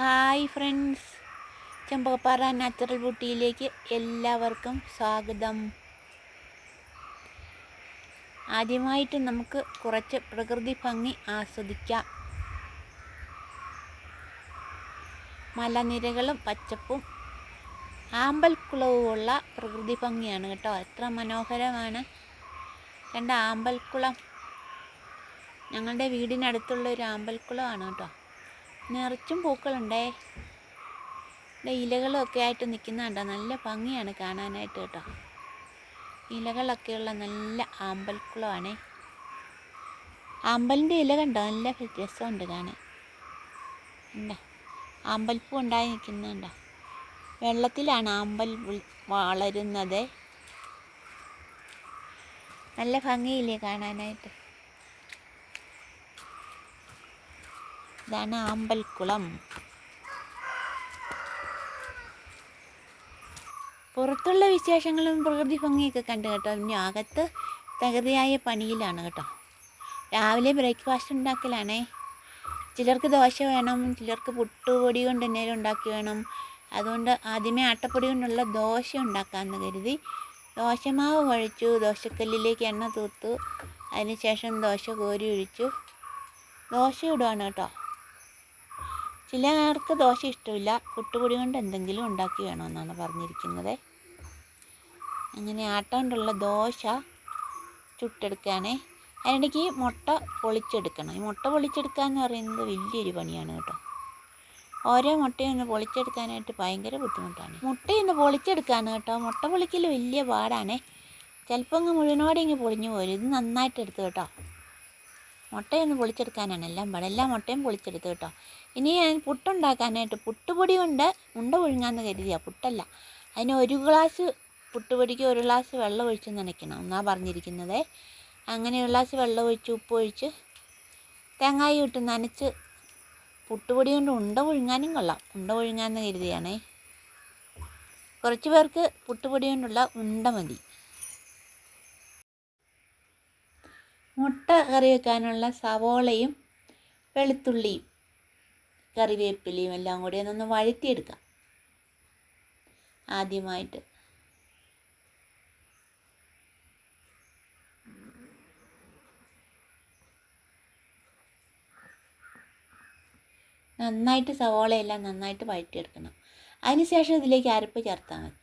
Hi friends, Chembakappara natural ബ്യൂട്ടിയിലേക്ക് എല്ലാവർക്കും സ്വാഗതം. ആദ്യമായിട്ട് നമുക്ക് കുറച്ച് പ്രകൃതി ഭംഗി ആസ്വദിക്കാം. മലനിരകളും പച്ചപ്പും ആമ്പൽക്കുളവുമുള്ള പ്രകൃതി ഭംഗിയാണ് കേട്ടോ. എത്ര മനോഹരമാണ്. രണ്ട് ആമ്പൽക്കുളം, ഞങ്ങളുടെ വീടിനടുത്തുള്ള ഒരു ആമ്പൽക്കുളമാണ് കേട്ടോ. നിറച്ചും പൂക്കളുണ്ടേ. ഇലകളൊക്കെ ആയിട്ട് നിൽക്കുന്നുണ്ടോ, നല്ല ഭംഗിയാണ് കാണാനായിട്ട് കേട്ടോ. ഇലകളൊക്കെയുള്ള നല്ല ആമ്പൽക്കുളമാണേ. ആമ്പലിൻ്റെ ഇല കണ്ടോ, നല്ല രസമുണ്ട് കാണാൻ. ഉണ്ടോ, ആമ്പൽപ്പൂ ഉണ്ടായി നിൽക്കുന്നുണ്ടോ. വെള്ളത്തിലാണ് ആമ്പൽ വളരുന്നത്. നല്ല ഭംഗിയില്ലേ കാണാനായിട്ട്. ഇതാണ് ആമ്പൽക്കുളം. പുറത്തുള്ള വിശേഷങ്ങളും പ്രകൃതി ഭംഗിയൊക്കെ കണ്ടു കേട്ടോ. ഇനി അകത്ത് തകൃതിയായ പണിയിലാണ് കേട്ടോ. രാവിലെ ബ്രേക്ക്ഫാസ്റ്റ് ഉണ്ടാക്കലാണേ. ചിലർക്ക് ദോശ വേണം, ചിലർക്ക് പുട്ടുപൊടി കൊണ്ട് എന്തെങ്കിലും ഉണ്ടാക്കി വേണം. അതുകൊണ്ട് ആദ്യമേ ആട്ടപ്പൊടി കൊണ്ടുള്ള ദോശ ഉണ്ടാക്കാമെന്ന് കരുതി ദോശമാവ് കുഴച്ചു, ദോശക്കല്ലിലേക്ക് എണ്ണ തൂത്തു, അതിനുശേഷം ദോശ കോരി ഒഴിച്ചു ദോശ ഇടുകയാണ് കേട്ടോ. ചിലർക്ക് ദോശ ഇഷ്ടമില്ല, പുട്ടുപൊടി കൊണ്ട് എന്തെങ്കിലും ഉണ്ടാക്കി വേണമെന്നാണ് പറഞ്ഞിരിക്കുന്നത്. അങ്ങനെ ആട്ട കൊണ്ടുള്ള ദോശ ചുട്ടെടുക്കുകയാണേ. അതിനിടയ്ക്ക് മുട്ട പൊളിച്ചെടുക്കണം. ഈ മുട്ട പൊളിച്ചെടുക്കുക എന്ന് പറയുന്നത് വലിയൊരു പണിയാണ് കേട്ടോ. ഓരോ മുട്ടയൊന്ന് പൊളിച്ചെടുക്കാനായിട്ട് ഭയങ്കര ബുദ്ധിമുട്ടാണ്. മുട്ടയൊന്ന് പൊളിച്ചെടുക്കാണ് കേട്ടോ. മുട്ട പൊളിക്കൽ വലിയ പാടാണേ. ചിലപ്പോൾ അങ്ങ് മുഴുവനോടെ ഇങ്ങ് പൊളിഞ്ഞു പോരും. ഇത് നന്നായിട്ട് എടുത്തു കേട്ടോ. മുട്ടയൊന്ന് പൊളിച്ചെടുക്കാനാണ് എല്ലാം പാട്. എല്ലാ മുട്ടയും പൊളിച്ചെടുത്തു കേട്ടോ. ഇനി ഞാൻ പുട്ടുണ്ടാക്കാനായിട്ട് പുട്ടുപൊടി കൊണ്ട് ഉണ്ട പുഴുങ്ങാമെന്ന് കരുതിയാണ്, പുട്ടല്ല. അതിന് 1 ഗ്ലാസ് പുട്ടുപൊടിക്ക് 1 ഗ്ലാസ് വെള്ളം ഒഴിച്ച് നനയ്ക്കണം എന്നാണ് പറഞ്ഞിരിക്കുന്നത്. അങ്ങനെ 1 ഗ്ലാസ് വെള്ളം ഒഴിച്ച് ഉപ്പ് ഒഴിച്ച് തേങ്ങായി ഇട്ട് നനച്ച് പുട്ടുപൊടി കൊണ്ട് ഉണ്ട പുഴുങ്ങാനും കൊള്ളാം. ഉണ്ട പുഴുങ്ങാമെന്ന് കരുതിയാണേ. കുറച്ച് പേർക്ക് പുട്ടുപൊടി കൊണ്ടുള്ള ഉണ്ട മതി. മുട്ട കറി വെക്കാനുള്ള സവോളയും വെളുത്തുള്ളിയും കറിവേപ്പിലയും എല്ലാം കൂടി ഒന്ന് വഴറ്റിയെടുക്കാം ആദ്യമായിട്ട്. നന്നായിട്ട് സവോളയെല്ലാം നന്നായിട്ട് വഴറ്റിയെടുക്കണം. അതിനുശേഷം ഇതിലേക്ക് അരപ്പ് ചേർത്താൽ മതി.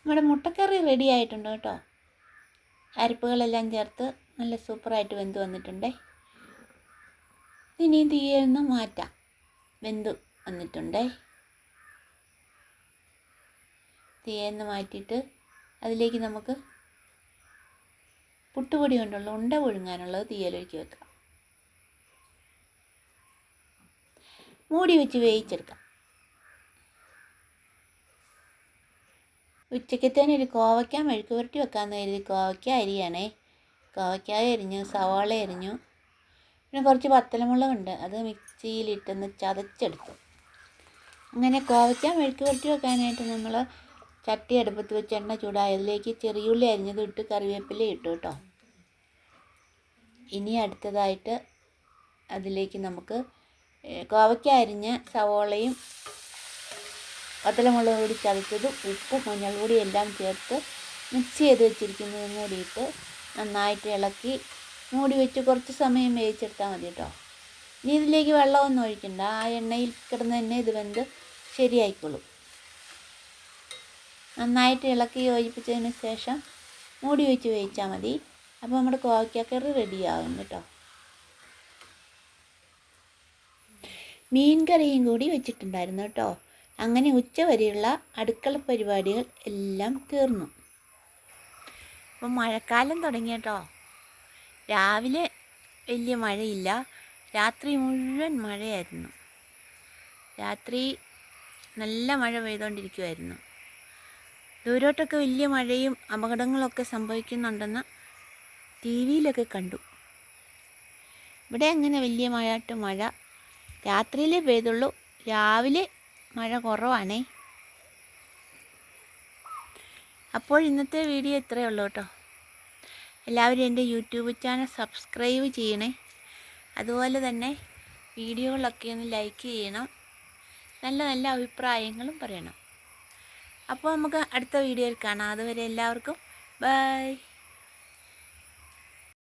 നമ്മുടെ മുട്ടക്കറി റെഡി ആയിട്ടുണ്ട് കേട്ടോ. അരപ്പുകളെല്ലാം ചേർത്ത് നല്ല സൂപ്പറായിട്ട് വെന്ത് വന്നിട്ടുണ്ട്. ഇനി തീയിൽ നിന്ന് മാറ്റാം. വെന്ത് വന്നിട്ടുണ്ട്. തീയിൽ നിന്ന് മാറ്റിയിട്ട് അതിലേക്ക് നമുക്ക് പുട്ടുപൊടി കൊണ്ടുള്ള ഉണ്ട പുഴുങ്ങാനുള്ളത് തീയിലൊഴിച്ച് വെക്കാം. മൂടി വെച്ച് വേവിച്ചെടുക്കാം. ഉച്ചക്കത്തേന് ഒരു കോവയ്ക്ക മെഴുക്ക് പുരട്ടി വെക്കാമെന്ന് കരുതി കോവയ്ക്ക അരിയാണേ. കോവയ്ക്കായ അരിഞ്ഞു, സവാള അരിഞ്ഞു, പിന്നെ കുറച്ച് പത്തലമുളകുണ്ട്, അത് മിക്സിയിലിട്ടൊന്ന് ചതച്ചെടുത്തു. അങ്ങനെ കോവയ്ക്ക മെഴുക്ക് പുരട്ടി വെക്കാനായിട്ട് നമ്മൾ ചട്ടി അടുപ്പത്ത് വെച്ച് എണ്ണ ചൂടായി അതിലേക്ക് ചെറിയുള്ളി അരിഞ്ഞത് ഇട്ട് കറിവേപ്പില ഇട്ടു കേട്ടോ. ഇനി അടുത്തതായിട്ട് അതിലേക്ക് നമുക്ക് കോവയ്ക്ക അരിഞ്ഞ സവോളയും പത്തലമുളക് കൂടി ചതച്ചതും ഉപ്പും മഞ്ഞൾപ്പൊടി എല്ലാം ചേർത്ത് മിക്സ് ചെയ്ത് വെച്ചിരിക്കുന്നതും കൂടി ഇട്ട് നന്നായിട്ട് ഇളക്കി മൂടി വെച്ച് കുറച്ച് സമയം വേവിച്ചെടുത്താൽ മതി കേട്ടോ. ഇനി ഇതിലേക്ക് വെള്ളമൊന്നും ഒഴിക്കണ്ട. ആ എണ്ണയിൽ കിടന്ന് തന്നെ ഇത് വെന്ത് ശരിയായിക്കോളും. നന്നായിട്ട് ഇളക്കി യോജിപ്പിച്ചതിന് ശേഷം മൂടി വെച്ച് വേവിച്ചാൽ മതി. അപ്പോൾ നമ്മുടെ കോവയ്ക്കക്കറി റെഡിയാകും കേട്ടോ. മീൻ കറിയും കൂടി വെച്ചിട്ടുണ്ടായിരുന്നു കേട്ടോ. അങ്ങനെ ഉച്ചവരെയുള്ള അടുക്കള പരിപാടികൾ എല്ലാം തീർന്നു. അപ്പം മഴക്കാലം തുടങ്ങി കേട്ടോ. രാവിലെ വലിയ മഴയില്ല, രാത്രി മുഴുവൻ മഴയായിരുന്നു. രാത്രി നല്ല മഴ പെയ്തുകൊണ്ടിരിക്കുമായിരുന്നു. ദൂരോട്ടൊക്കെ വലിയ മഴയും അപകടങ്ങളൊക്കെ സംഭവിക്കുന്നുണ്ടെന്ന് TV-യിലൊക്കെ കണ്ടു. ഇവിടെ അങ്ങനെ വലിയ മഴ രാത്രിയിലേ പെയ്തുള്ളൂ. രാവിലെ മഴ കുറവാണേ. അപ്പോൾ ഇന്നത്തെ വീഡിയോ ഇത്രയേ ഉള്ളൂ കേട്ടോ. എല്ലാവരും എൻ്റെ യൂട്യൂബ് ചാനൽ സബ്സ്ക്രൈബ് ചെയ്യണേ. അതുപോലെ തന്നെ വീഡിയോകളൊക്കെ ഒന്ന് ലൈക്ക് ചെയ്യണം. നല്ല നല്ല അഭിപ്രായങ്ങളും പറയണം. അപ്പോൾ നമുക്ക് അടുത്ത വീഡിയോയിൽ കാണാം. അതുവരെ എല്ലാവർക്കും ബൈ.